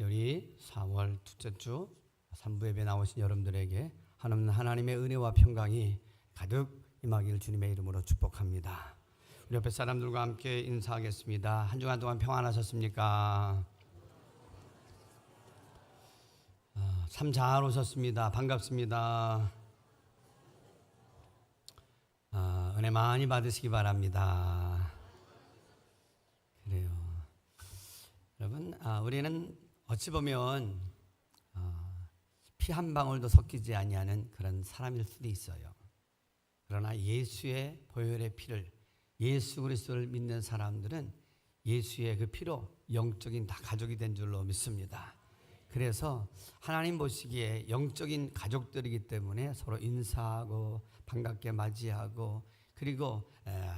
이제 우리 4월 둘째 주 3부 예배 나오신 여러분들에게 하나님의 은혜와 평강이 가득 임하기를 주님의 이름으로 축복합니다. 우리 옆에 사람들과 함께 인사하겠습니다. 한 주간 동안 평안하셨습니까? 참 잘 오셨습니다. 반갑습니다. 은혜 많이 받으시기 바랍니다. 그래요. 여러분, 우리는 어찌 보면 피 한 방울도 섞이지 아니하는 그런 사람일 수도 있어요. 그러나 예수의 보혈의 피를, 예수 그리스도를 믿는 사람들은 예수의 그 피로 영적인 다 가족이 된 줄로 믿습니다. 그래서 하나님 보시기에 영적인 가족들이기 때문에 서로 인사하고 반갑게 맞이하고, 그리고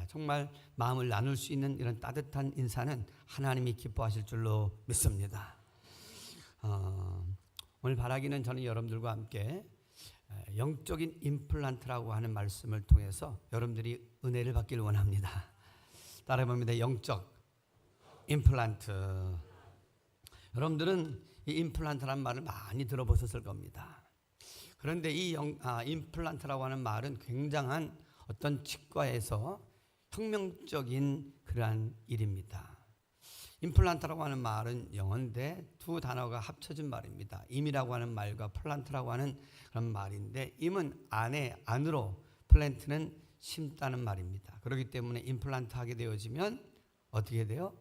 정말 마음을 나눌 수 있는 이런 따뜻한 인사는 하나님이 기뻐하실 줄로 믿습니다. 오늘 바라기는 저는 여러분들과 함께 영적인 임플란트라고 하는 말씀을 통해서 여러분들이 은혜를 받기를 원합니다. 따라해봅니다. 영적 임플란트. 여러분들은 이 임플란트라는 말을 많이 들어보셨을 겁니다. 그런데 이 임플란트라고 하는 말은 굉장한 어떤 치과에서 혁명적인 그러한 일입니다. 임플란트라고 하는 말은 영어인데 두 단어가 합쳐진 말입니다. 임이라고 하는 말과 플란트라고 하는 그런 말인데, 임은 안으로, 플란트는 심다는 말입니다. 그렇기 때문에 임플란트 하게 되어지면 어떻게 돼요?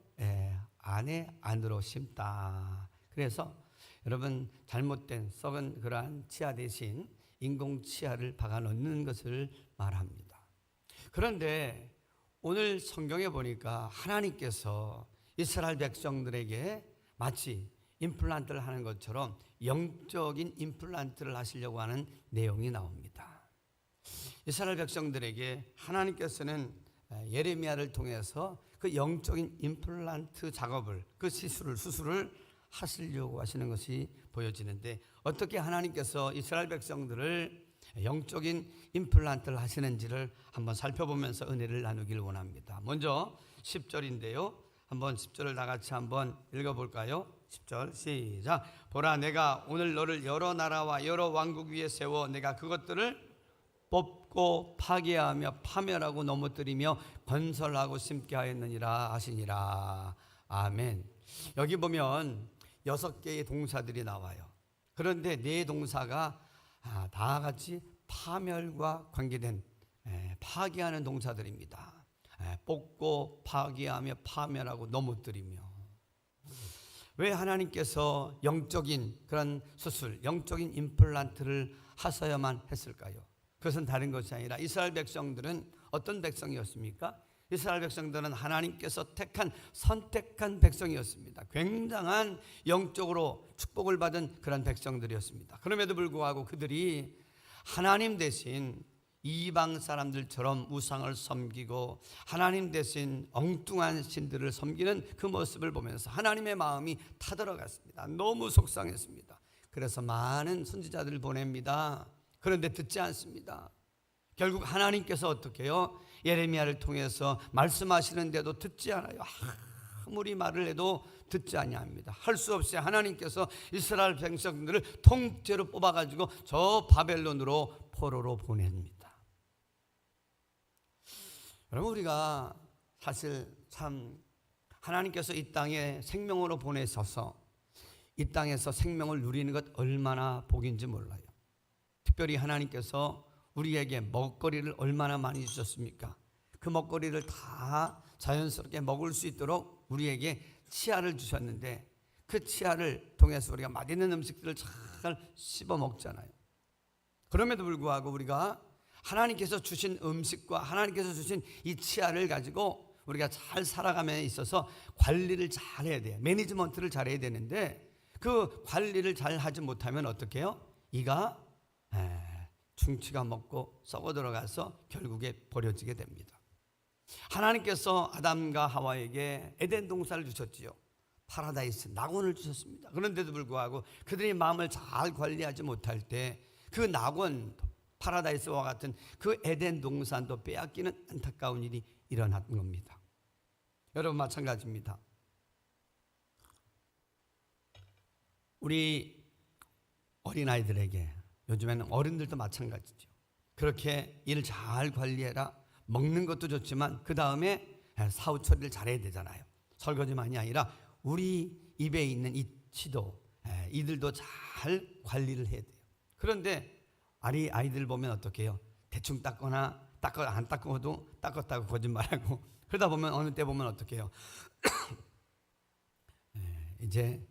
안으로 심다. 그래서 여러분, 잘못된 썩은 그러한 치아 대신 인공 치아를 박아 넣는 것을 말합니다. 그런데 오늘 성경에 보니까 하나님께서 이스라엘 백성들에게 마치 임플란트를 하는 것처럼 영적인 임플란트를 하시려고 하는 내용이 나옵니다. 이스라엘 백성들에게 하나님께서는 예레미야를 통해서 그 영적인 임플란트 작업을, 그 수술을 하시려고 하시는 것이 보여지는데, 어떻게 하나님께서 이스라엘 백성들을 영적인 임플란트를 하시는지를 한번 살펴보면서 은혜를 나누길 원합니다. 먼저 10절인데요. 한번 10절을 다 같이 한번 읽어볼까요? 10절 시작. 보라, 내가 오늘 너를 여러 나라와 여러 왕국 위에 세워 내가 그것들을 뽑고 파괴하며 파멸하고 넘어뜨리며 건설하고 심게 하였느니라 하시니라. 아멘. 여기 보면 6개의 동사들이 나와요. 그런데 4 동사가 다 같이 파멸과 관계된 파괴하는 동사들입니다. 뽑고 파괴하며 파멸하고 넘어뜨리며. 왜 하나님께서 영적인 그런 수술, 영적인 임플란트를 하셔야만 했을까요? 그것은 다른 것이 아니라 이스라엘 백성들은 어떤 백성이었습니까? 이스라엘 백성들은 하나님께서 선택한 백성이었습니다. 굉장한 영적으로 축복을 받은 그런 백성들이었습니다. 그럼에도 불구하고 그들이 하나님 대신 이방 사람들처럼 우상을 섬기고 하나님 대신 엉뚱한 신들을 섬기는 그 모습을 보면서 하나님의 마음이 타들어갔습니다. 너무 속상했습니다. 그래서 많은 선지자들을 보냅니다. 그런데 듣지 않습니다. 결국 하나님께서 어떻게 해요? 예레미야를 통해서 말씀하시는데도 듣지 않아요. 아무리 말을 해도 듣지 아니합니다. 할 수 없이 하나님께서 이스라엘 백성들을 통째로 뽑아가지고 저 바벨론으로 포로로 보냅니다. 여러분, 우리가 사실 참 하나님께서 이 땅에 생명으로 보내셔서 이 땅에서 생명을 누리는 것 얼마나 복인지 몰라요. 특별히 하나님께서 우리에게 먹거리를 얼마나 많이 주셨습니까? 그 먹거리를 다 자연스럽게 먹을 수 있도록 우리에게 치아를 주셨는데, 그 치아를 통해서 우리가 맛있는 음식들을 잘 씹어 먹잖아요. 그럼에도 불구하고 우리가 하나님께서 주신 음식과 하나님께서 주신 이 치아를 가지고 우리가 잘 살아감에 있어서 관리를 잘 해야 돼요. 매니지먼트를 잘 해야 되는데, 그 관리를 잘 하지 못하면 어떻게 해요? 이가 충치가 먹고 썩어 들어가서 결국에 버려지게 됩니다. 하나님께서 아담과 하와에게 에덴 동산을 주셨지요. 파라다이스, 낙원을 주셨습니다. 그런데도 불구하고 그들이 마음을 잘 관리하지 못할 때 그 낙원, 파라다이스와 같은 그 에덴 동산도 빼앗기는 안타까운 일이 일어난 겁니다. 여러분, 마찬가지입니다. 우리 어린아이들에게, 요즘에는 어른들도 마찬가지죠. 그렇게 일 잘 관리해라. 먹는 것도 좋지만 그 다음에 사후 처리를 잘해야 되잖아요. 설거지만이 아니라 우리 입에 있는 이 치도, 이들도 잘 관리를 해야 돼요. 그런데 아이들 보면 어떻게 해요? 대충 닦거나 안 닦어도 닦았다고 거짓말하고, 그러다 보면 어느 때 보면 어떻게 해요? 이제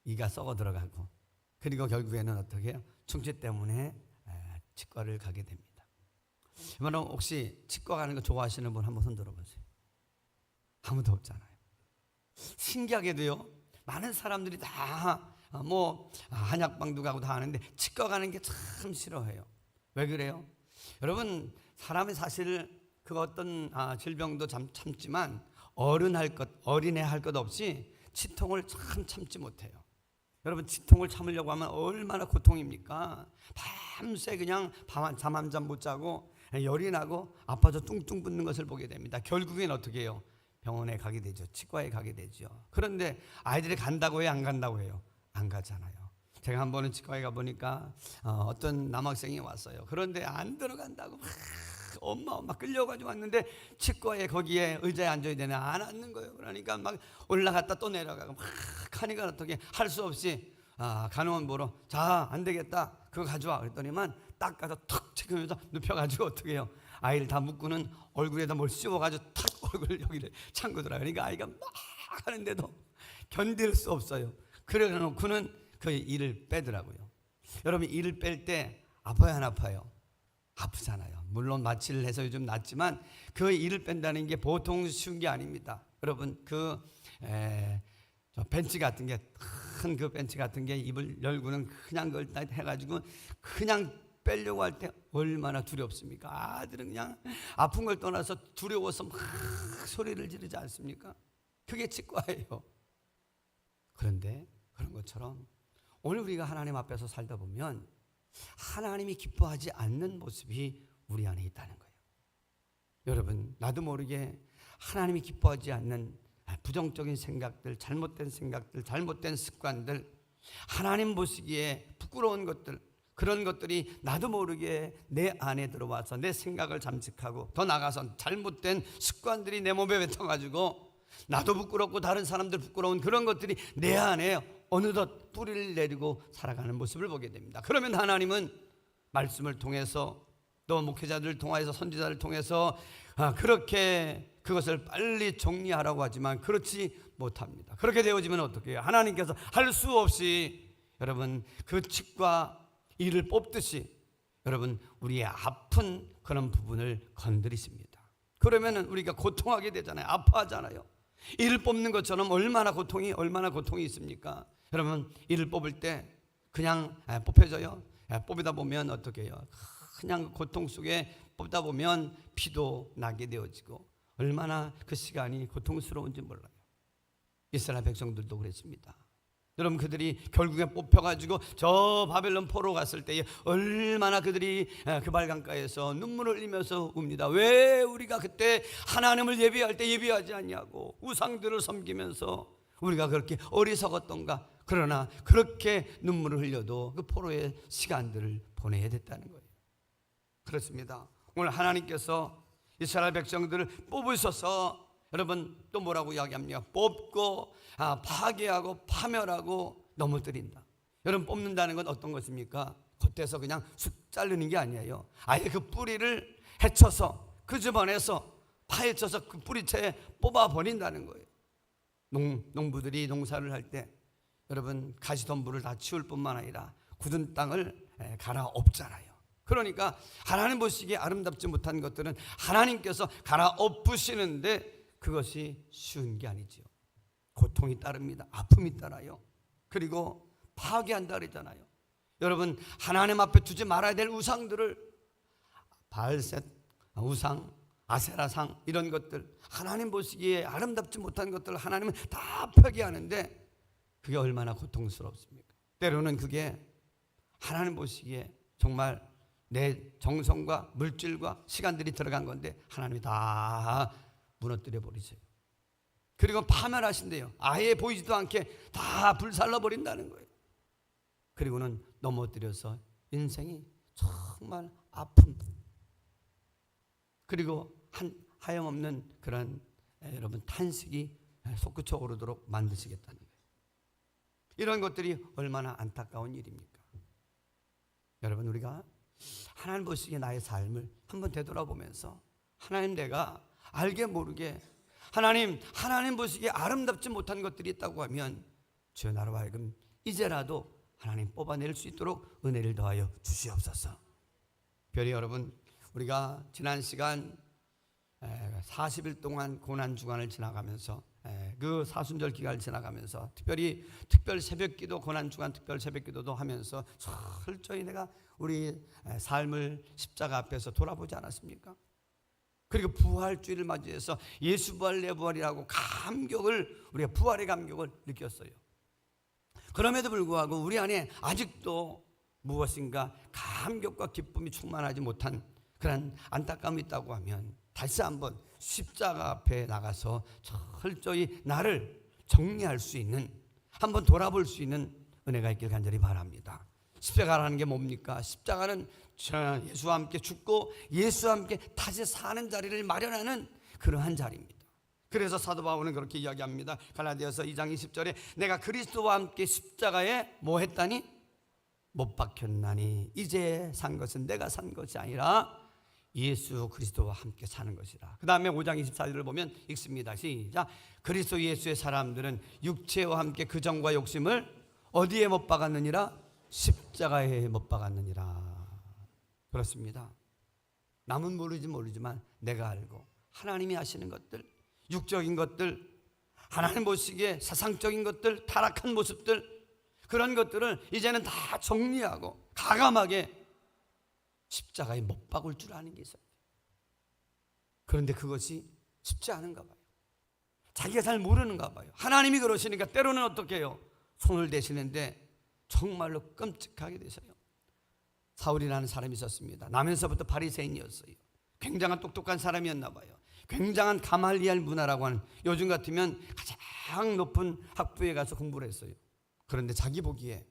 이가 썩어 들어가고, 그리고 결국에는 어떻게 해요? 충치 때문에 치과를 가게 됩니다. 여러분, 혹시 치과 가는 거 좋아하시는 분 한번 손 들어보세요. 아무도 없잖아요. 신기하게도요, 많은 사람들이 다 한약방도 가고 다 하는데 치과 가는 게 참 싫어해요. 왜 그래요? 여러분, 사람이 사실 그 어떤 질병도 참지만 어린애 할 것 없이 치통을 참 참지 못해요. 여러분, 치통을 참으려고 하면 얼마나 고통입니까? 밤새 그냥 잠 한 잠 못 자고 열이 나고 아파서 뚱뚱 붓는 것을 보게 됩니다. 결국엔 어떻게 해요? 병원에 가게 되죠. 치과에 가게 되죠. 그런데 아이들이 간다고 해요? 안 간다고 해요? 안 가잖아요. 제가 한 번은 치과에 가보니까 어떤 남학생이 왔어요. 그런데 안 들어간다고 엄마 끌려가지고 왔는데, 치과에 거기에 의자에 앉아야 되네. 안 앉는 거예요. 그러니까 막 올라갔다 또 내려가고 막 하니까 어떻게 할 수 없이 간호원 보러, 자, 안 되겠다, 그거 가져와 그랬더니만 딱 가서 턱 치면서 눕혀가지고 어떻게 해요? 아이를 다 묶고는 얼굴에다 뭘 씌워가지고 탁 얼굴 여기를 참고더라. 그러니까 아이가 막 하는데도 견딜 수 없어요. 그래 놓고는 그 이를 빼더라고요. 여러분, 이를 뺄 때 아파요, 안 아파요? 아프잖아요. 물론 마취를 해서 요즘 낫지만 그 이를 뺀다는 게 보통 쉬운 게 아닙니다. 여러분, 저 벤치 같은 게, 큰 그 벤치 같은 게 입을 열고는 그냥 그걸 딱 해가지고 그냥 빼려고 할 때 얼마나 두렵습니까? 아들은 그냥 아픈 걸 떠나서 두려워서 막 소리를 지르지 않습니까? 그게 치과예요. 그런데 그런 것처럼 오늘 우리가 하나님 앞에서 살다 보면 하나님이 기뻐하지 않는 모습이 우리 안에 있다는 거예요. 여러분, 나도 모르게 하나님이 기뻐하지 않는 부정적인 생각들, 잘못된 생각들, 잘못된 습관들, 하나님 보시기에 부끄러운 것들, 그런 것들이 나도 모르게 내 안에 들어와서 내 생각을 잠식하고, 더 나아가서 잘못된 습관들이 내 몸에 뱉어가지고 나도 부끄럽고 다른 사람들 부끄러운 그런 것들이 내 안에 어느덧 뿌리를 내리고 살아가는 모습을 보게 됩니다. 그러면 하나님은 말씀을 통해서, 또 목회자들을 통해서, 선지자를 통해서 그렇게 그것을 빨리 정리하라고 하지만 그렇지 못합니다. 그렇게 되어지면 어떻게 해요? 하나님께서 할 수 없이 여러분 그 치과 이를 뽑듯이 여러분 우리의 아픈 그런 부분을 건드리십니다. 그러면 우리가 고통하게 되잖아요. 아파하잖아요. 이를 뽑는 것처럼 얼마나 고통이 있습니까? 여러분, 이를 뽑을 때 그냥 뽑혀져요. 뽑다 보면 어떻게 해요? 그냥 고통 속에 뽑다 보면 피도 나게 되어지고 얼마나 그 시간이 고통스러운지 몰라요. 이스라엘 백성들도 그랬습니다. 여러분, 그들이 결국에 뽑혀가지고 저 바벨론 포로 갔을 때에 얼마나 그들이 그 발강가에서 눈물을 흘리면서 웁니다. 왜 우리가 그때 하나님을 예배할 때 예배하지 않냐고, 우상들을 섬기면서 우리가 그렇게 어리석었던가. 그러나 그렇게 눈물을 흘려도 그 포로의 시간들을 보내야 됐다는 거예요. 그렇습니다. 오늘 하나님께서 이스라엘 백성들을 뽑으셔서 여러분 또 뭐라고 이야기합니까? 뽑고 파괴하고 파멸하고 넘어뜨린다. 여러분, 뽑는다는 건 어떤 것입니까? 겉에서 그냥 쑥 자르는 게 아니에요. 아예 그 뿌리를 헤쳐서 그 집안에서 파헤쳐서 그 뿌리채에 뽑아버린다는 거예요. 농부들이 농사를 할 때 여러분 가시덤불을 다 치울 뿐만 아니라 굳은 땅을 갈아엎잖아요. 그러니까 하나님 보시기에 아름답지 못한 것들은 하나님께서 갈아엎으시는데 그것이 쉬운 게 아니지요. 고통이 따릅니다. 아픔이 따라요. 그리고 파괴한다 그랬잖아요. 여러분, 하나님 앞에 두지 말아야 될 우상들을, 바알셋 우상, 아세라상, 이런 것들, 하나님 보시기에 아름답지 못한 것들을 하나님은 다 폐기하는데 그게 얼마나 고통스럽습니까? 때로는 그게 하나님 보시기에 정말 내 정성과 물질과 시간들이 들어간 건데 하나님이 다 무너뜨려 버리세요. 그리고 파멸하신대요. 아예 보이지도 않게 다 불살라 버린다는 거예요. 그리고는 넘어뜨려서 인생이 정말 아픔, 그리고 하염없는 그런 여러분 탄식이 솟구쳐 오르도록 만드시겠다는 거예요. 이런 것들이 얼마나 안타까운 일입니까? 여러분, 우리가 하나님 보시기에 나의 삶을 한번 되돌아보면서 하나님, 내가 알게 모르게 하나님 보시기에 아름답지 못한 것들이 있다고 하면 주여 나로 하여금 이제라도 하나님 뽑아낼 수 있도록 은혜를 더하여 주시옵소서. 별이 여러분, 우리가 지난 시간 40일 동안 고난주간을 지나가면서 그 사순절 기간을 지나가면서 특별 새벽기도, 고난주간 특별 새벽기도도 하면서 철저히 내가 우리 삶을 십자가 앞에서 돌아보지 않았습니까? 그리고 부활주의를 맞이해서 예수 부활 내 부활이라고 우리가 부활의 감격을 느꼈어요. 그럼에도 불구하고 우리 안에 아직도 무엇인가 감격과 기쁨이 충만하지 못한 그런 안타까움이 있다고 하면 다시 한번 십자가 앞에 나가서 철저히 나를 정리할 수 있는, 한번 돌아볼 수 있는 은혜가 있길 간절히 바랍니다. 십자가라는 게 뭡니까? 십자가는 예수와 함께 죽고 예수와 함께 다시 사는 자리를 마련하는 그러한 자리입니다. 그래서 사도 바울은 그렇게 이야기합니다. 갈라디아서 2장 20절에 내가 그리스도와 함께 십자가에 뭐 했다니? 못 박혔나니 이제 산 것은 내가 산 것이 아니라 예수 그리스도와 함께 사는 것이라. 그 다음에 5장 24절을 보면 읽습니다. 시작. 그리스도 예수의 사람들은 육체와 함께 그 정과 욕심을 어디에 못 박았느니라? 십자가에 못 박았느니라. 그렇습니다. 남은 모르지만 내가 알고 하나님이 하시는 것들, 육적인 것들, 하나님 보시기에 세상적인 것들, 타락한 모습들, 그런 것들을 이제는 다 정리하고 가감하게 십자가에 못 박을 줄 아는 게 있어요. 그런데 그것이 쉽지 않은가 봐요. 자기가 잘 모르는가 봐요. 하나님이 그러시니까 때로는 어떻게 해요? 손을 대시는데 정말로 끔찍하게 되셔요. 사울이라는 사람이 있었습니다. 나면서부터 바리새인이었어요. 굉장한 똑똑한 사람이었나 봐요. 굉장한 가말리알 문화라고 하는, 요즘 같으면 가장 높은 학부에 가서 공부를 했어요. 그런데 자기 보기에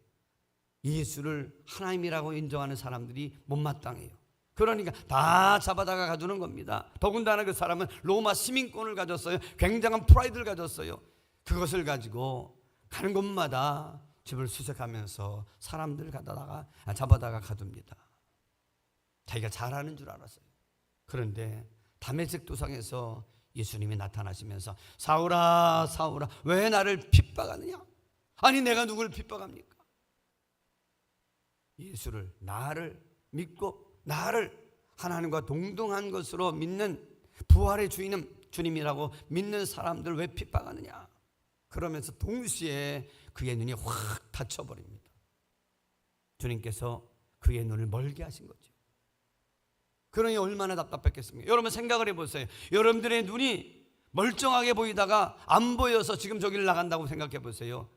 예수를 하나님이라고 인정하는 사람들이 못마땅해요. 그러니까 다 잡아다가 가두는 겁니다. 더군다나 그 사람은 로마 시민권을 가졌어요. 굉장한 프라이드를 가졌어요. 그것을 가지고 가는 곳마다 집을 수색하면서 사람들 잡아다가 가둡니다. 자기가 잘하는 줄 알았어요. 그런데 다메섹 도상에서 예수님이 나타나시면서 사울아 사울아 왜 나를 핍박하느냐? 아니 내가 누구를 핍박합니까? 예수를, 나를 믿고 나를 하나님과 동등한 것으로 믿는, 부활의 주님이라고 믿는 사람들 왜 핍박하느냐? 그러면서 동시에 그의 눈이 확 닫혀버립니다. 주님께서 그의 눈을 멀게 하신 거죠. 그러니 얼마나 답답했겠습니까? 여러분 생각을 해보세요. 여러분들의 눈이 멀쩡하게 보이다가 안 보여서 지금 저기를 나간다고 생각해 보세요.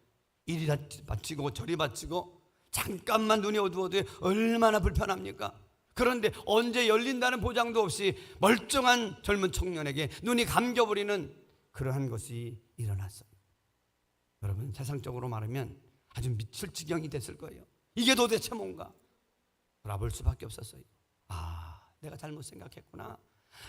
이리 바치고 저리 바치고 잠깐만 눈이 어두워도 얼마나 불편합니까? 그런데 언제 열린다는 보장도 없이 멀쩡한 젊은 청년에게 눈이 감겨버리는 그러한 것이 일어났어요. 여러분 세상적으로 말하면 아주 미칠 지경이 됐을 거예요. 이게 도대체 뭔가? 돌아볼 수밖에 없었어요. 내가 잘못 생각했구나.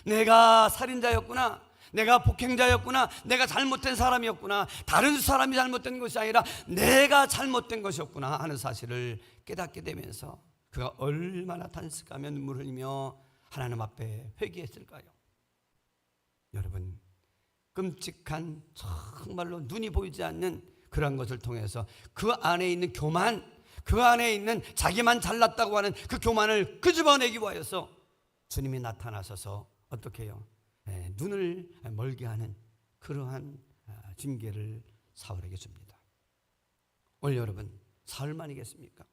내가 살인자였구나. 내가 폭행자였구나. 내가 잘못된 사람이었구나. 다른 사람이 잘못된 것이 아니라 내가 잘못된 것이었구나 하는 사실을 깨닫게 되면서 그가 얼마나 탄식하며 눈물 흘리며 하나님 앞에 회개했을까요? 여러분 끔찍한, 정말로 눈이 보이지 않는 그런 것을 통해서 그 안에 있는 교만, 그 안에 있는 자기만 잘났다고 하는 그 교만을 끄집어내기 위하여서 주님이 나타나셔서 어떻게 해요? 눈을 멀게 하는 그러한 징계를 사울에게 줍니다. 오늘 여러분 사울만이겠습니까?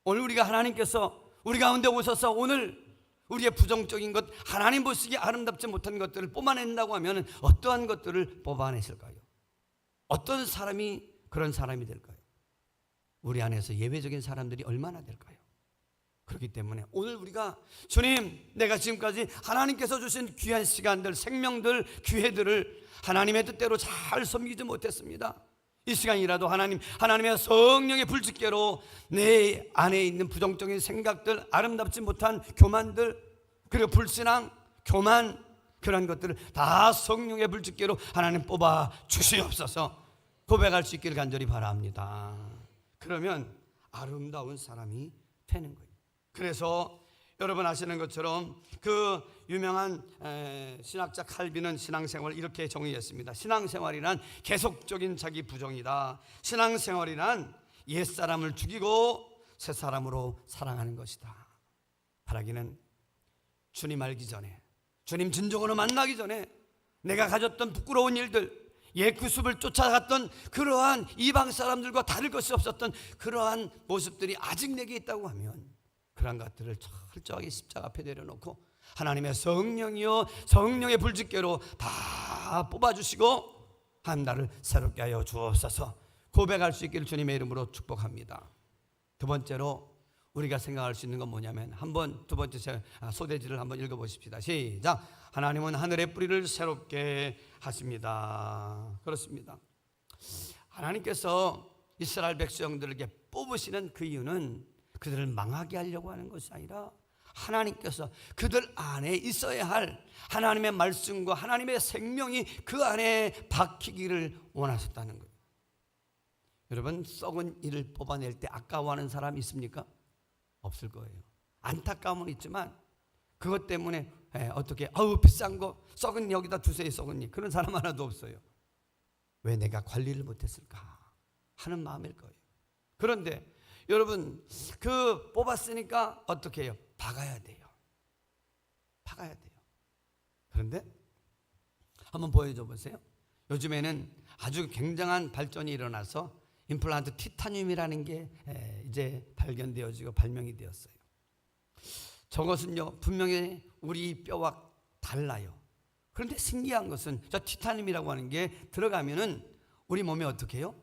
오늘 우리가 하나님께서 우리 가운데 오셔서 오늘 우리의 부정적인 것, 하나님 보시기에 아름답지 못한 것들을 뽑아낸다고 하면 어떠한 것들을 뽑아내실까요? 어떤 사람이 그런 사람이 될까요? 우리 안에서 예외적인 사람들이 얼마나 될까요? 그렇기 때문에 오늘 우리가 주님, 내가 지금까지 하나님께서 주신 귀한 시간들, 생명들, 기회들을 하나님의 뜻대로 잘 섬기지 못했습니다. 이 시간이라도 하나님의 성령의 불집게로 내 안에 있는 부정적인 생각들, 아름답지 못한 교만들, 그리고 불신앙, 교만, 그런 것들을 다 성령의 불집게로 하나님 뽑아 주시옵소서. 고백할 수 있기를 간절히 바랍니다. 그러면 아름다운 사람이 되는 거예요. 그래서 여러분 아시는 것처럼 그 유명한 신학자 칼빈은 신앙생활을 이렇게 정의했습니다. 신앙생활이란 계속적인 자기 부정이다. 신앙생활이란 옛사람을 죽이고 새사람으로 사랑하는 것이다. 바라기는 주님 알기 전에, 주님 진정으로 만나기 전에 내가 가졌던 부끄러운 일들, 옛 구습을 쫓아갔던 그러한 이방 사람들과 다를 것이 없었던 그러한 모습들이 아직 내게 있다고 하면 그러한 것들을 철저하게 십자가 앞에 내려놓고 하나님의 성령이요 성령의 불집게로 다 뽑아주시고 한 나를 새롭게 하여 주옵소서. 고백할 수 있기를 주님의 이름으로 축복합니다. 두 번째로 우리가 생각할 수 있는 건 뭐냐면, 한번 두 번째 소대지를 한번 읽어보십시다. 시작. 하나님은 하늘의 뿌리를 새롭게 하십니다. 그렇습니다. 하나님께서 이스라엘 백성들에게 뽑으시는 그 이유는 그들을 망하게 하려고 하는 것이 아니라 하나님께서 그들 안에 있어야 할 하나님의 말씀과 하나님의 생명이 그 안에 박히기를 원하셨다는 거예요. 여러분, 썩은 이를 뽑아낼 때 아까워하는 사람이 있습니까? 없을 거예요. 안타까움은 있지만 그것 때문에 어떻게 비싼 거 썩은 여기다 두세요, 썩은 이, 그런 사람 하나도 없어요. 왜 내가 관리를 못했을까 하는 마음일 거예요. 그런데 여러분, 그 뽑았으니까 어떻게 해요? 박아야 돼요. 박아야 돼요. 그런데 한번 보여줘 보세요. 요즘에는 아주 굉장한 발전이 일어나서 임플란트 티타늄이라는 게 이제 발견되어지고 발명이 되었어요. 저것은요 분명히 우리 뼈와 달라요. 그런데 신기한 것은 저 티타늄이라고 하는 게 들어가면은 우리 몸에 어떻게 해요?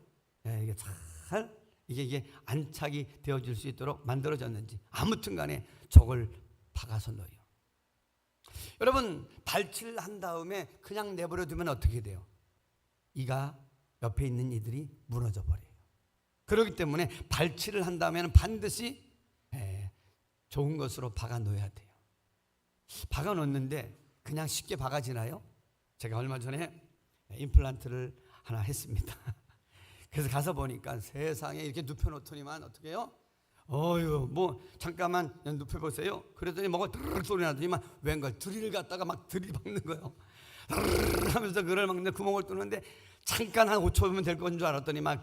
이게 잘 이게 안착이 되어질 수 있도록 만들어졌는지, 아무튼 간에 저걸 박아서 넣어요. 여러분, 발치를 한 다음에 그냥 내버려 두면 어떻게 돼요? 이가 옆에 있는 이들이 무너져 버려요. 그렇기 때문에 발치를 한 다음에는 반드시 좋은 것으로 박아 놓아야 돼요. 박아 놓는데 그냥 쉽게 박아지나요? 제가 얼마 전에 임플란트를 하나 했습니다. 그래서 가서 보니까 세상에 이렇게 눕혀놓더니만 어떻게 해요? 뭐 잠깐만 눕혀보세요. 그랬더니 뭐가 드르륵 소리 나더니만 웬걸 드릴을 갖다가 막 들이박는 거예요. 드르륵 하면서 그걸 막 구멍을 뚫는데 잠깐 한 5초면 될 건 줄 알았더니만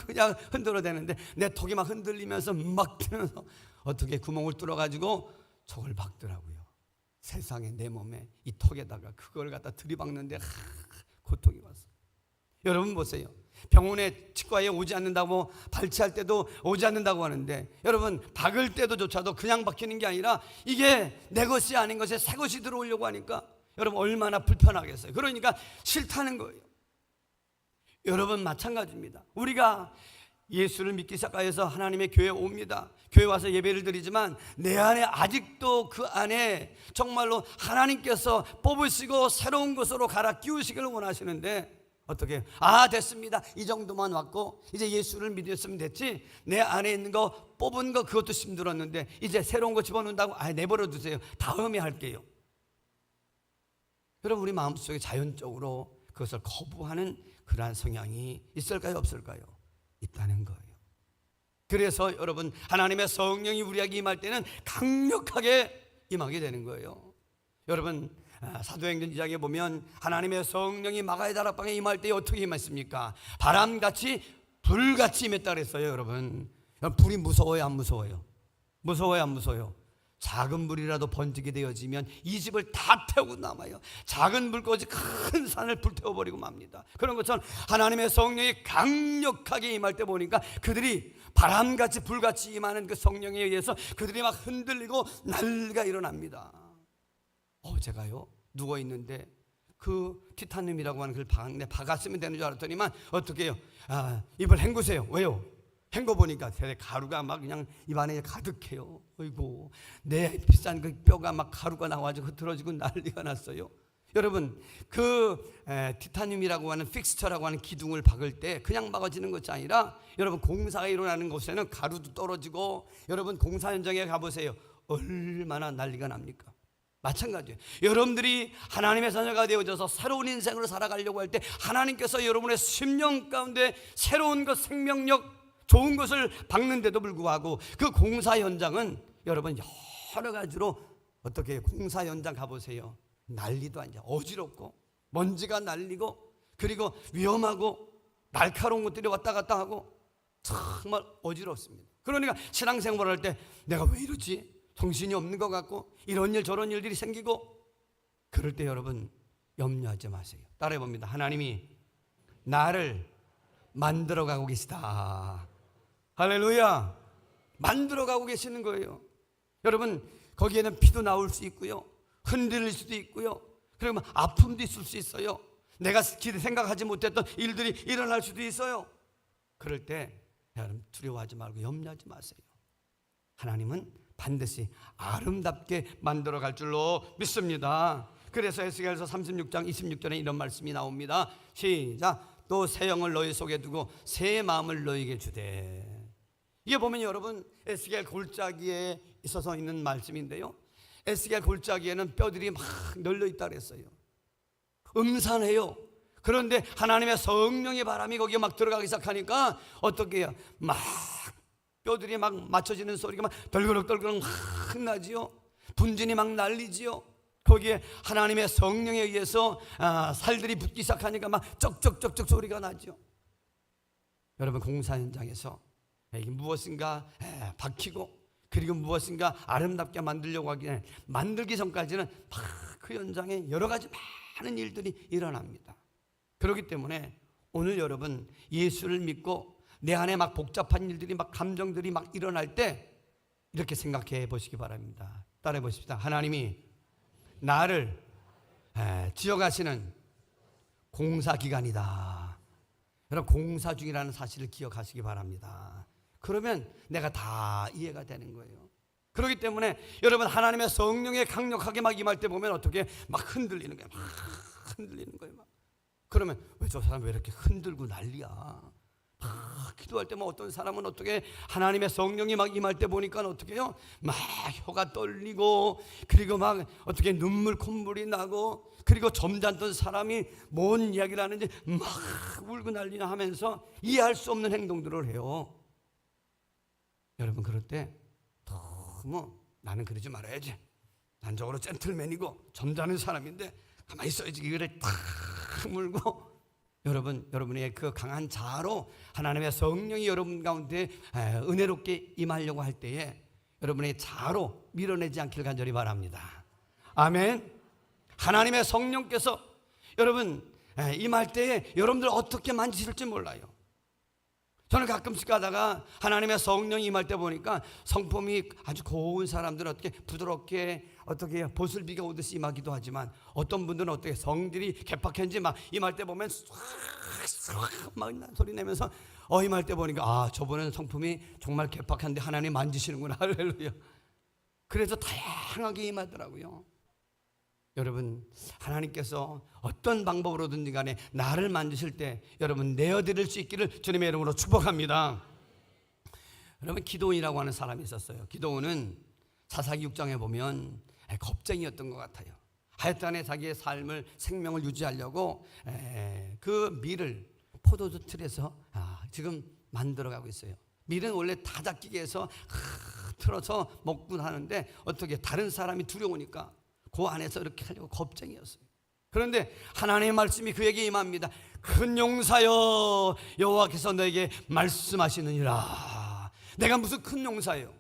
그냥 흔들어대는데 내 턱이 막 흔들리면서 막 뛰면서 어떻게 구멍을 뚫어가지고 저걸 박더라고요. 세상에 내 몸에 이 턱에다가 그걸 갖다 들이박는데 고통이 왔어요. 여러분 보세요. 병원에 치과에 오지 않는다고, 발치할 때도 오지 않는다고 하는데, 여러분 박을 때도조차도 그냥 박히는 게 아니라 이게 내 것이 아닌 것에 새 것이 들어오려고 하니까 여러분 얼마나 불편하겠어요. 그러니까 싫다는 거예요. 여러분 마찬가지입니다. 우리가 예수를 믿기 시작하여서 하나님의 교회에 옵니다. 교회 와서 예배를 드리지만 내 안에 아직도 그 안에 정말로 하나님께서 뽑으시고 새로운 것으로 갈아 끼우시기를 원하시는데 어떻게 됐습니다. 이 정도만 왔고 이제 예수를 믿었으면 됐지, 내 안에 있는 거 뽑은 거 그것도 힘들었는데 이제 새로운 거 집어넣는다고 내버려 두세요. 다음에 할게요. 여러분, 우리 마음속에 자연적으로 그것을 거부하는 그러한 성향이 있을까요, 없을까요? 있다는 거예요. 그래서 여러분, 하나님의 성령이 우리에게 임할 때는 강력하게 임하게 되는 거예요. 여러분, 사도행전 2장에 보면 하나님의 성령이 마가의 다락방에 임할 때 어떻게 임했습니까? 바람같이 불같이 임했다 그랬어요. 여러분, 불이 무서워요, 안 무서워요? 무서워요, 안 무서워요? 작은 불이라도 번지게 되어지면 이 집을 다 태우고 남아요. 작은 불꽃이 큰 산을 불태워버리고 맙니다. 그런 것처럼 하나님의 성령이 강력하게 임할 때 보니까 그들이 바람같이 불같이 임하는 그 성령에 의해서 그들이 막 흔들리고 난리가 일어납니다. 제가요 누워있는데 그 티타늄이라고 하는 걸 박았으면 되는 줄 알았더니만 어떻게 해요? 입을 헹구세요. 왜요? 헹궈 보니까 가루가 막 그냥 입안에 가득해요. 어이고, 내 비싼 그 뼈가 막 가루가 나와서 흐트러지고 난리가 났어요. 여러분, 티타늄이라고 하는 픽스처라고 하는 기둥을 박을 때 그냥 박아지는 것이 아니라, 여러분, 공사가 일어나는 곳에는 가루도 떨어지고, 여러분 공사 현장에 가보세요. 얼마나 난리가 납니까? 마찬가지예요. 여러분들이 하나님의 자녀가 되어져서 새로운 인생으로 살아가려고 할 때 하나님께서 여러분의 심령 가운데 새로운 것, 생명력, 좋은 것을 박는데도 불구하고 그 공사 현장은 여러분 여러 가지로, 어떻게 공사 현장 가보세요. 난리도 아니야. 어지럽고 먼지가 날리고, 그리고 위험하고 날카로운 것들이 왔다 갔다 하고 정말 어지럽습니다. 그러니까 신앙생활을 할 때 내가 왜 이러지? 정신이 없는 것 같고 이런 일 저런 일들이 생기고, 그럴 때 여러분 염려하지 마세요. 따라해 봅니다. 하나님이 나를 만들어가고 계시다. 할렐루야. 만들어가고 계시는 거예요. 여러분, 거기에는 피도 나올 수 있고요, 흔들릴 수도 있고요, 그러면 아픔도 있을 수 있어요. 내가 생각하지 못했던 일들이 일어날 수도 있어요. 그럴 때 여러분 두려워하지 말고 염려하지 마세요. 하나님은 반드시 아름답게 만들어갈 줄로 믿습니다. 그래서 에스겔서 36장 26절에 이런 말씀이 나옵니다. 시작. 또 새 영을 너희 속에 두고 새 마음을 너희에게 주되. 이게 보면 여러분 에스겔 골짜기에 있어서 있는 말씀인데요, 에스겔 골짜기에는 뼈들이 막 널려 있다 그랬어요. 음산해요. 그런데 하나님의 성령의 바람이 거기에 막 들어가기 시작하니까 어떻게 해요? 막 뼈들이 막 맞춰지는 소리가 막 덜그럭덜그럭 막 나지요. 분진이 막 날리지요. 거기에 하나님의 성령에 의해서 살들이 붙기 시작하니까 막 쩍쩍쩍쩍 소리가 나죠. 여러분, 공사 현장에서 무엇인가 박히고, 그리고 무엇인가 아름답게 만들려고 하기 전에, 만들기 전까지는 막 그 현장에 여러 가지 많은 일들이 일어납니다. 그렇기 때문에 오늘 여러분 예수를 믿고 내 안에 막 복잡한 일들이 막 감정들이 막 일어날 때 이렇게 생각해 보시기 바랍니다. 따라해 보십시다. 하나님이 나를 지어가시는 공사 기간이다. 여러분, 공사 중이라는 사실을 기억하시기 바랍니다. 그러면 내가 다 이해가 되는 거예요. 그렇기 때문에 여러분, 하나님의 성령에 강력하게 막 임할 때 보면 어떻게 막 흔들리는 거예요. 막 흔들리는 거예요. 막. 그러면 왜 저 사람 왜 이렇게 흔들고 난리야? 막 기도할 때 뭐 어떤 사람은 어떻게 하나님의 성령이 막 임할 때 보니까 어떻게 해요? 막 혀가 떨리고, 그리고 막 어떻게 눈물 콧물이 나고, 그리고 점잖던 사람이 뭔 이야기를 하는지 막 울고 난리나 하면서 이해할 수 없는 행동들을 해요. 여러분, 그럴 때 너무 나는 그러지 말아야지, 난 저거로 젠틀맨이고 점잖은 사람인데 가만히 있어야지, 이거를 탁 물고, 여러분의 그 강한 자아로 하나님의 성령이 여러분 가운데 은혜롭게 임하려고 할 때에 여러분의 자아로 밀어내지 않길 간절히 바랍니다. 아멘. 하나님의 성령께서 여러분 임할 때에 여러분들 어떻게 만지실지 몰라요. 저는 가끔씩 가다가 하나님의 성령이 임할 때 보니까 성품이 아주 고운 사람들은 어떻게 부드럽게 어떻게 보슬비가 오듯이 임하기도 하지만, 어떤 분들은 어떻게 성들이 개팍한지 막 임할 때 보면 막 소리 내면서 임할 때 보니까 저분은 성품이 정말 개팍한데 하나님 만지시는구나. 할렐루야. 그래서 다양하게 임하더라고요. 여러분, 하나님께서 어떤 방법으로든지 간에 나를 만드실 때 여러분 내어드릴 수 있기를 주님의 이름으로 축복합니다. 여러분, 기도원이라고 하는 사람이 있었어요. 기도원은 사사기 6장에 보면 겁쟁이였던 것 같아요. 하여튼간에 자기의 삶을, 생명을 유지하려고 그 밀을 포도주 틀에서 지금 만들어가고 있어요. 밀은 원래 다잡기게 해서 틀어서 먹곤 하는데, 어떻게 다른 사람이 두려우니까 그 안에서 이렇게 하려고 겁쟁이였어요. 그런데 하나님의 말씀이 그에게 임합니다. 큰 용사여, 여호와께서 너에게 말씀하시느니라. 내가 무슨 큰 용사예요?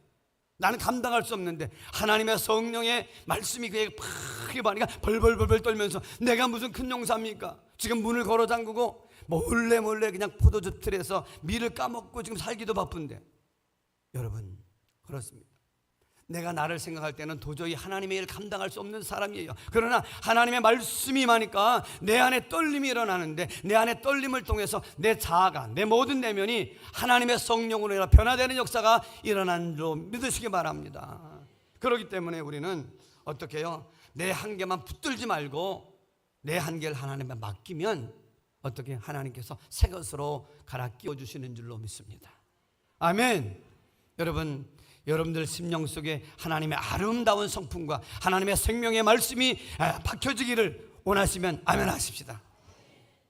나는 감당할 수 없는데 하나님의 성령의 말씀이 그에게 팍 임하니까 벌벌벌벌 떨면서 내가 무슨 큰 용사입니까? 지금 문을 걸어 잠그고 몰래 그냥 포도주 틀에서 밀을 까먹고 지금 살기도 바쁜데. 여러분, 그렇습니다. 내가 나를 생각할 때는 도저히 하나님의 일을 감당할 수 없는 사람이에요. 그러나 하나님의 말씀이 임하니까 내 안에 떨림이 일어나는데, 내 안에 떨림을 통해서 내 자아가, 내 모든 내면이 하나님의 성령으로 인해 변화되는 역사가 일어난 줄 믿으시기 바랍니다. 그렇기 때문에 우리는 어떻게 해요? 내 한계만 붙들지 말고 내 한계를 하나님께 맡기면 어떻게 하나님께서 새 것으로 갈아 끼워주시는 줄로 믿습니다. 아멘. 여러분들 심령 속에 하나님의 아름다운 성품과 하나님의 생명의 말씀이 박혀지기를 원하시면 아멘 하십시다.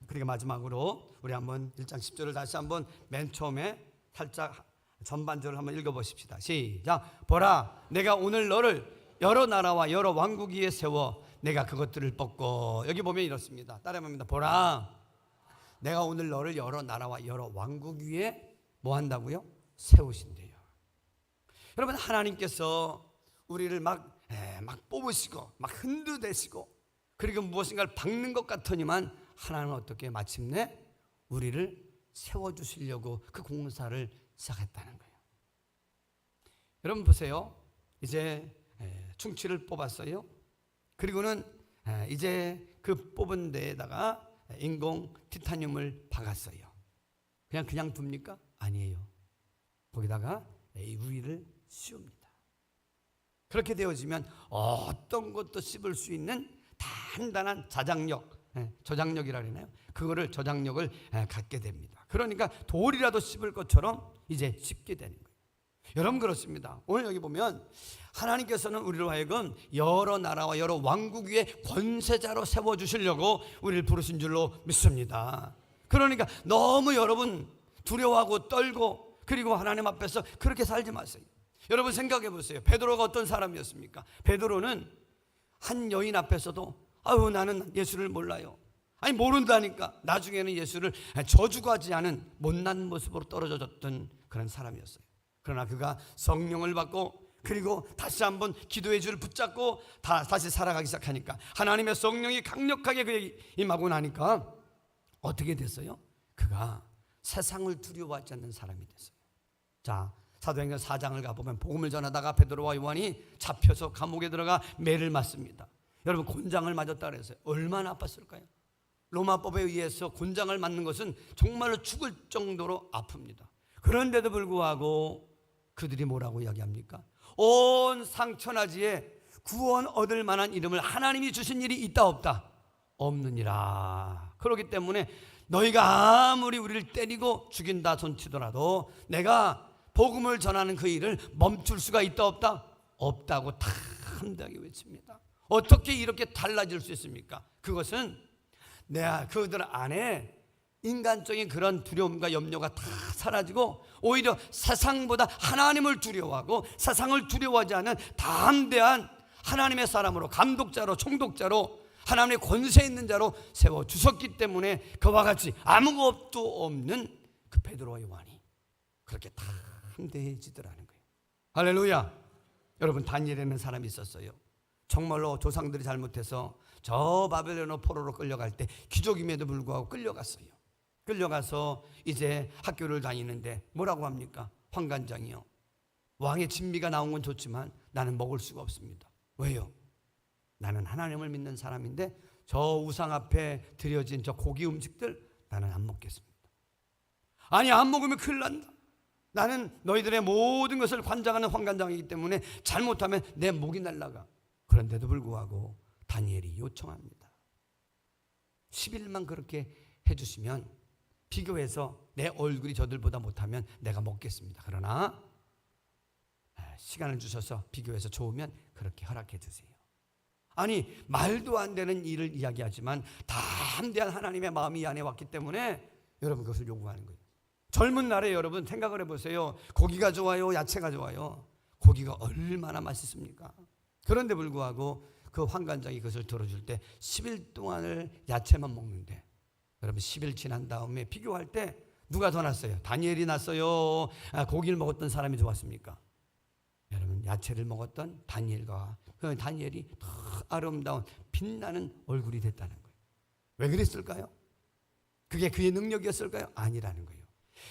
그리고 마지막으로 우리 한번 1장 10절을 다시 한번 맨 처음에 살짝 전반절을 한번 읽어보십시다. 시작. 보라, 내가 오늘 너를 여러 나라와 여러 왕국 위에 세워 내가 그것들을 뽑고, 여기 보면 이렇습니다. 따라합니다. 보라, 내가 오늘 너를 여러 나라와 여러 왕국 위에 뭐 한다고요? 세우신대요. 여러분, 하나님께서 우리를 막 뽑으시고 막 흔들대시고 그리고 무엇인가를 박는 것 같으니만 하나님은 어떻게 마침내 우리를 세워주시려고 그 공사를 시작했다는 거예요. 여러분 보세요. 이제 충치를 뽑았어요. 그리고는 이제 그 뽑은 데에다가 인공 티타늄을 박았어요. 그냥 둡니까? 아니에요. 거기다가 우리를 씌웁니다. 그렇게 되어지면 어떤 것도 씹을 수 있는 단단한 저장력이라 그러나요? 그거를 저장력을 갖게 됩니다. 그러니까 돌이라도 씹을 것처럼 이제 씹게 되는 거예요. 여러분 그렇습니다. 오늘 여기 보면 하나님께서는 우리로 하여금 여러 나라와 여러 왕국 위에 권세자로 세워주시려고 우리를 부르신 줄로 믿습니다. 그러니까 너무 여러분 두려워하고 떨고 그리고 하나님 앞에서 그렇게 살지 마세요. 여러분 생각해 보세요. 베드로가 어떤 사람이었습니까? 베드로는 한 여인 앞에서도 나는 예수를 몰라요. 아니 모른다니까. 나중에는 예수를 저주하지 않은 못난 모습으로 떨어졌던 그런 사람이었어요. 그러나 그가 성령을 받고 그리고 다시 한번 기도의 줄을 붙잡고 다시 살아가기 시작하니까 하나님의 성령이 강력하게 그에게 임하고 나니까 어떻게 됐어요? 그가 세상을 두려워하지 않는 사람이 됐어요. 자, 사도행전 4장을 가보면 복음을 전하다가 베드로와 요한이 잡혀서 감옥에 들어가 매를 맞습니다. 여러분 곤장을 맞았다 그랬어요. 얼마나 아팠을까요? 로마법에 의해서 곤장을 맞는 것은 정말로 죽을 정도로 아픕니다. 그런데도 불구하고 그들이 뭐라고 이야기합니까? 온 상천하지에 구원 얻을 만한 이름을 하나님이 주신 일이 있다 없다? 없느니라. 그렇기 때문에 너희가 아무리 우리를 때리고 죽인다 손치더라도 내가 복음을 전하는 그 일을 멈출 수가 있다 없다? 없다고 담대하게 외칩니다. 어떻게 이렇게 달라질 수 있습니까? 그것은 그들 안에 인간적인 그런 두려움과 염려가 다 사라지고 오히려 세상보다 하나님을 두려워하고 세상을 두려워하지 않는 담대한 하나님의 사람으로 감독자로 총독자로 하나님의 권세 있는 자로 세워주셨기 때문에 그와 같이 아무것도 없는 그 베드로와 요한이 그렇게 담대해지더라는 거예요. 할렐루야. 여러분 다니엘이라는 사람이 있었어요. 정말로 조상들이 잘못해서 저 바벨론 포로로 끌려갈 때 귀족임에도 불구하고 끌려갔어요. 끌려가서 이제 학교를 다니는데 뭐라고 합니까? 환관장이요. 왕의 진미가 나온 건 좋지만 나는 먹을 수가 없습니다. 왜요? 나는 하나님을 믿는 사람인데 저 우상 앞에 드려진 저 고기 음식들 나는 안 먹겠습니다. 아니 안 먹으면 큰일 난다. 나는 너희들의 모든 것을 관장하는 환관장이기 때문에 잘못하면 내 목이 날아가. 그런데도 불구하고 다니엘이 요청합니다. 10일만 그렇게 해주시면 비교해서 내 얼굴이 저들보다 못하면 내가 먹겠습니다. 그러나 시간을 주셔서 비교해서 좋으면 그렇게 허락해 주세요. 아니 말도 안 되는 일을 이야기하지만 담대한 하나님의 마음이 이 안에 왔기 때문에 여러분 그것을 요구하는 거예요. 젊은 날에 여러분 생각을 해보세요. 고기가 좋아요? 야채가 좋아요? 고기가 얼마나 맛있습니까? 그런데 불구하고 그 환관장이 그것을 들어줄 때 10일 동안을 야채만 먹는데 여러분 10일 지난 다음에 비교할 때 누가 더 낫어요? 다니엘이 낫어요? 고기를 먹었던 사람이 좋았습니까? 여러분 야채를 먹었던 다니엘과 그 다니엘이 더 아름다운 빛나는 얼굴이 됐다는 거예요. 왜 그랬을까요? 그게 그의 능력이었을까요? 아니라는 거예요.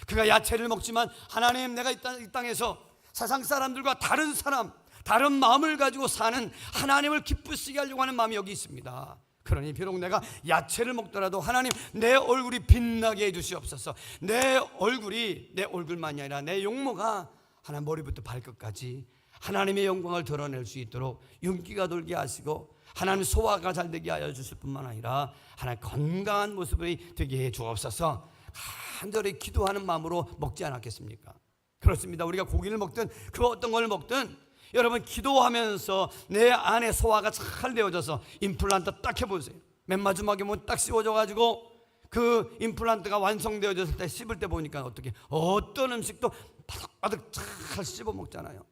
그가 야채를 먹지만 하나님 내가 이 땅에서 세상 사람들과 다른 사람, 다른 마음을 가지고 사는, 하나님을 기쁘시게 하려고 하는 마음이 여기 있습니다. 그러니 비록 내가 야채를 먹더라도 하나님, 내 얼굴이 빛나게 해주시옵소서. 내 얼굴이 내 얼굴만이 아니라 내 용모가 하나님 머리부터 발끝까지 하나님의 영광을 드러낼 수 있도록 윤기가 돌게 하시고, 하나님 소화가 잘 되게 하여 주실 뿐만 아니라 하나님 건강한 모습이 되게 해 주옵소서. 간절히 기도하는 마음으로 먹지 않았겠습니까? 그렇습니다. 우리가 고기를 먹든 그 어떤 걸 먹든 여러분, 기도하면서 내 안에 소화가 잘 되어져서 임플란트 딱 해보세요. 맨 마지막에 뭐 딱 씌워져가지고 그 임플란트가 완성되어졌을 때 씹을 때 보니까 어떻게, 어떤 음식도 바득바득 잘 씹어 먹잖아요.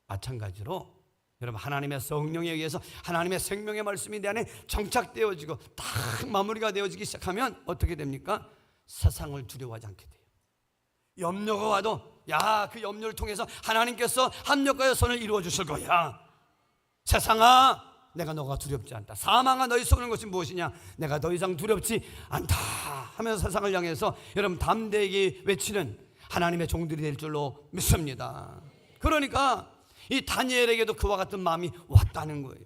마찬가지로 여러분, 하나님의 성령에 의해서 하나님의 생명의 말씀이 내 안에 정착되어지고 딱 마무리가 되어지기 시작하면 어떻게 됩니까? 세상을 두려워하지 않게 돼요. 염려가 와도 그 염려를 통해서 하나님께서 합력하여 선을 이루어 주실 거야. 세상아, 내가 너가 두렵지 않다. 사망아, 너희 쏘는 것이 무엇이냐? 내가 더 이상 두렵지 않다 하면서 세상을 향해서 여러분 담대하게 외치는 하나님의 종들이 될 줄로 믿습니다. 그러니까 이 다니엘에게도 그와 같은 마음이 왔다는 거예요.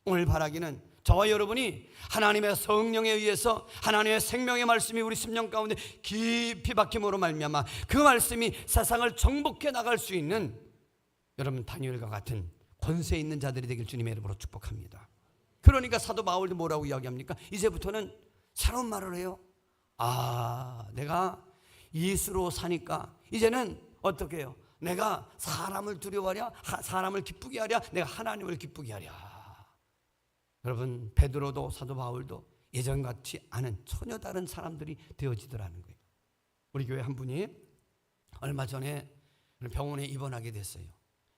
오늘 바라기는 저와 여러분이 하나님의 성령에 의해서 하나님의 생명의 말씀이 우리 심령 가운데 깊이 박힘으로 말미암아 그 말씀이 세상을 정복해 나갈 수 있는 여러분 다니엘과 같은 권세 있는 자들이 되길 주님의 이름으로 축복합니다. 그러니까 사도 바울도 뭐라고 이야기합니까? 이제부터는 새로운 말을 해요. 내가 예수로 사니까 이제는 어떻게 해요? 내가 사람을 두려워하랴, 사람을 기쁘게 하랴, 내가 하나님을 기쁘게 하랴. 여러분, 베드로도 사도 바울도 예전같이 않은 전혀 다른 사람들이 되어지더라는 거예요. 우리 교회 한 분이 얼마 전에 병원에 입원하게 됐어요.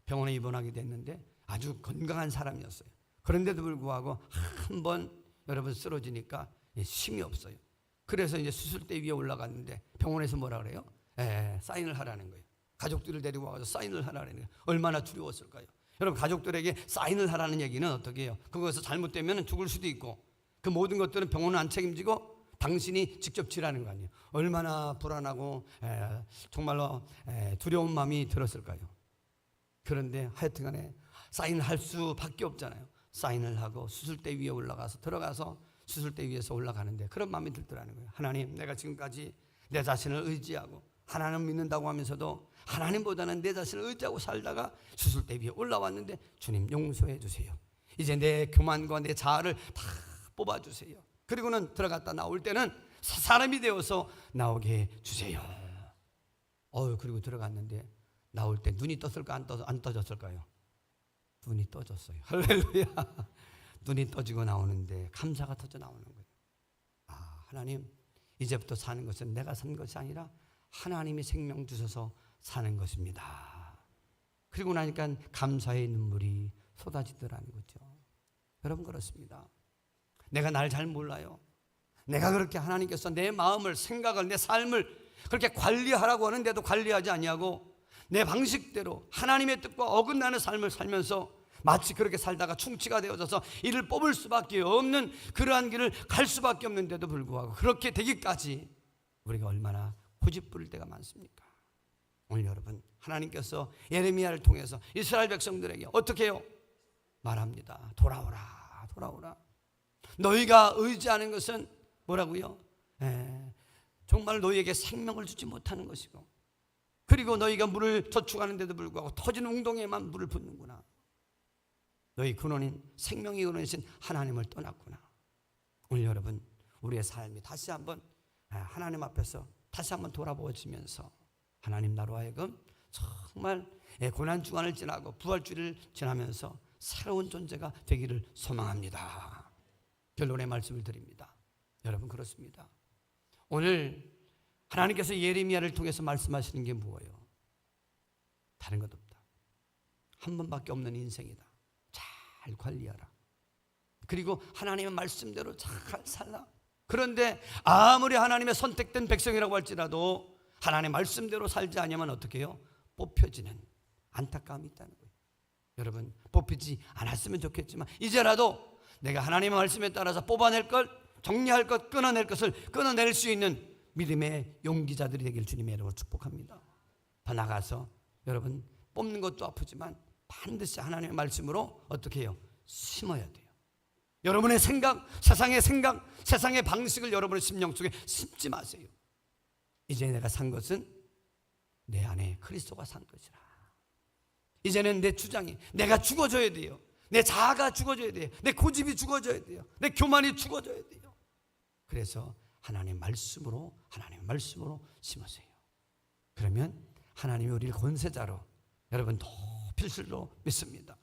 병원에 입원하게 됐는데 아주 건강한 사람이었어요. 그런데도 불구하고 한 번 여러분 쓰러지니까 힘이 없어요. 그래서 이제 수술대 위에 올라갔는데 병원에서 뭐라 그래요? 사인을 하라는 거예요. 가족들을 데리고 와서 사인을 하라는 거예요. 얼마나 두려웠을까요? 여러분, 가족들에게 사인을 하라는 얘기는 어떻게 해요? 그것에서 잘못되면 죽을 수도 있고 그 모든 것들은 병원은 안 책임지고 당신이 직접 치라는 거 아니에요. 얼마나 불안하고 정말로 두려운 마음이 들었을까요? 그런데 하여튼간에 사인을 할 수밖에 없잖아요. 사인을 하고 수술대 위에 들어가서 수술대 위에서 올라가는데 그런 마음이 들더라는 거예요. 하나님, 내가 지금까지 내 자신을 의지하고 하나님 믿는다고 하면서도 하나님보다는 내 자신을 의지하고 살다가 수술대 위에 올라왔는데 주님 용서해 주세요. 이제 내 교만과 내 자아를 다 뽑아주세요. 그리고는 들어갔다 나올 때는 사람이 되어서 나오게 해 주세요. 그리고 들어갔는데 나올 때 눈이 떴을까 안 떠졌을까요? 눈이 떠졌어요. 할렐루야. 눈이 떠지고 나오는데 감사가 터져 나오는 거예요. 하나님, 이제부터 사는 것은 내가 산 것이 아니라 하나님이 생명 주셔서 사는 것입니다. 그리고 나니까 감사의 눈물이 쏟아지더라는 거죠. 여러분, 그렇습니다. 내가 날 잘 몰라요. 내가 그렇게 하나님께서 내 마음을, 생각을, 내 삶을 그렇게 관리하라고 하는데도 관리하지 아니하고 내 방식대로 하나님의 뜻과 어긋나는 삶을 살면서 마치 그렇게 살다가 충치가 되어져서 이를 뽑을 수밖에 없는 그러한 길을 갈 수밖에 없는데도 불구하고 그렇게 되기까지 우리가 얼마나 고집부릴 때가 많습니까? 오늘 여러분, 하나님께서 예레미야를 통해서 이스라엘 백성들에게 어떻게 해요? 말합니다. 돌아오라, 돌아오라. 너희가 의지하는 것은 뭐라고요? 정말 너희에게 생명을 주지 못하는 것이고, 그리고 너희가 물을 저축하는데도 불구하고 터진 웅덩이에만 물을 붓는구나. 너희 근원인, 생명의 근원이신 하나님을 떠났구나. 오늘 여러분, 우리의 삶이 다시 한번 하나님 앞에서 다시 한번 돌아보시면서 하나님, 나로 하여금 정말 고난주간을 지나고 부활주를 지나면서 새로운 존재가 되기를 소망합니다. 결론의 말씀을 드립니다. 여러분, 그렇습니다. 오늘 하나님께서 예레미야를 통해서 말씀하시는 게 뭐예요? 다른 것 없다. 한 번밖에 없는 인생이다. 잘 관리하라. 그리고 하나님의 말씀대로 잘 살라. 그런데 아무리 하나님의 선택된 백성이라고 할지라도 하나님의 말씀대로 살지 않으면 어떻게 해요? 뽑혀지는 안타까움이 있다는 거예요. 여러분, 뽑히지 않았으면 좋겠지만 이제라도 내가 하나님의 말씀에 따라서 뽑아낼 것, 정리할 것, 끊어낼 것을 끊어낼 수 있는 믿음의 용기자들이 되길 주님의 이름으로 축복합니다. 더 나가서 여러분, 뽑는 것도 아프지만 반드시 하나님의 말씀으로 어떻게 해요? 심어야 돼요. 여러분의 생각, 세상의 방식을 여러분의 심령 속에 심지 마세요. 이제 내가 산 것은 내 안에 그리스도가 산 것이라. 이제는 내 주장이, 내가 죽어져야 돼요. 내 자아가 죽어져야 돼요. 내 고집이 죽어져야 돼요. 내 교만이 죽어져야 돼요. 그래서 하나님의 말씀으로 심으세요. 그러면 하나님이 우리를 권세자로 여러분 높일 줄로 믿습니다.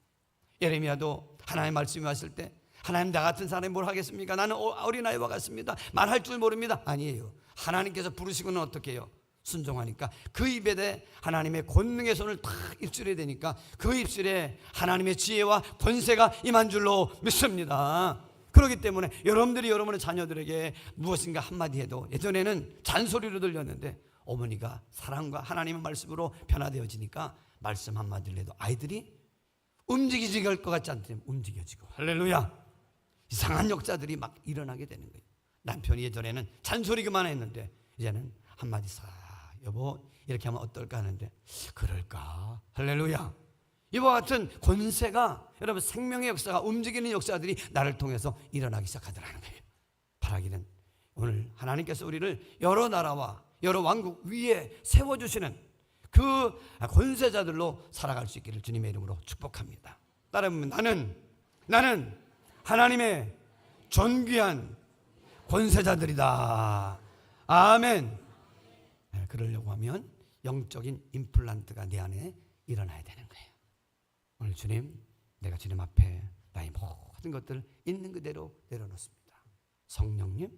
예레미야도 하나님의 말씀이 왔을 때 하나님, 나 같은 사람이 뭘 하겠습니까? 나는 어린아이와 같습니다. 말할 줄 모릅니다. 아니에요. 하나님께서 부르시고는 어떻게 해요? 순종하니까 그 입에 대 하나님의 권능의 손을 탁 입술에 대니까 그 입술에 하나님의 지혜와 권세가 임한 줄로 믿습니다. 그렇기 때문에 여러분들이 여러분의 자녀들에게 무엇인가 한마디 해도, 예전에는 잔소리로 들렸는데 어머니가 사랑과 하나님의 말씀으로 변화되어지니까 말씀 한마디를 해도 아이들이 움직이질 것 같지 않더니 움직여지고, 할렐루야. 이상한 역사들이 막 일어나게 되는 거예요. 남편이 예전에는 잔소리 그만했는데 이제는 한마디 싹, 여보 이렇게 하면 어떨까 하는데 그럴까? 할렐루야. 이와 같은 권세가, 여러분 생명의 역사가, 움직이는 역사들이 나를 통해서 일어나기 시작하더라는 거예요. 바라기는 오늘 하나님께서 우리를 여러 나라와 여러 왕국 위에 세워주시는 그 권세자들로 살아갈 수 있기를 주님의 이름으로 축복합니다. 따라하면 나는 하나님의 존귀한 권세자들이다. 아멘. 그러려고 하면 영적인 임플란트가 내 안에 일어나야 되는 거예요. 오늘 주님, 내가 주님 앞에 나의 모든 것들을 있는 그대로 내려놓습니다. 성령님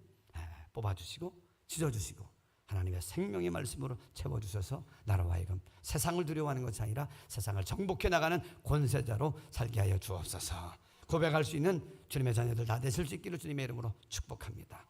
뽑아주시고 찢어주시고 하나님의 생명의 말씀으로 채워주셔서 나로 하여금 세상을 두려워하는 것이 아니라 세상을 정복해 나가는 권세자로 살게 하여 주옵소서. 고백할 수 있는 주님의 자녀들 다 되실 수 있기를 주님의 이름으로 축복합니다.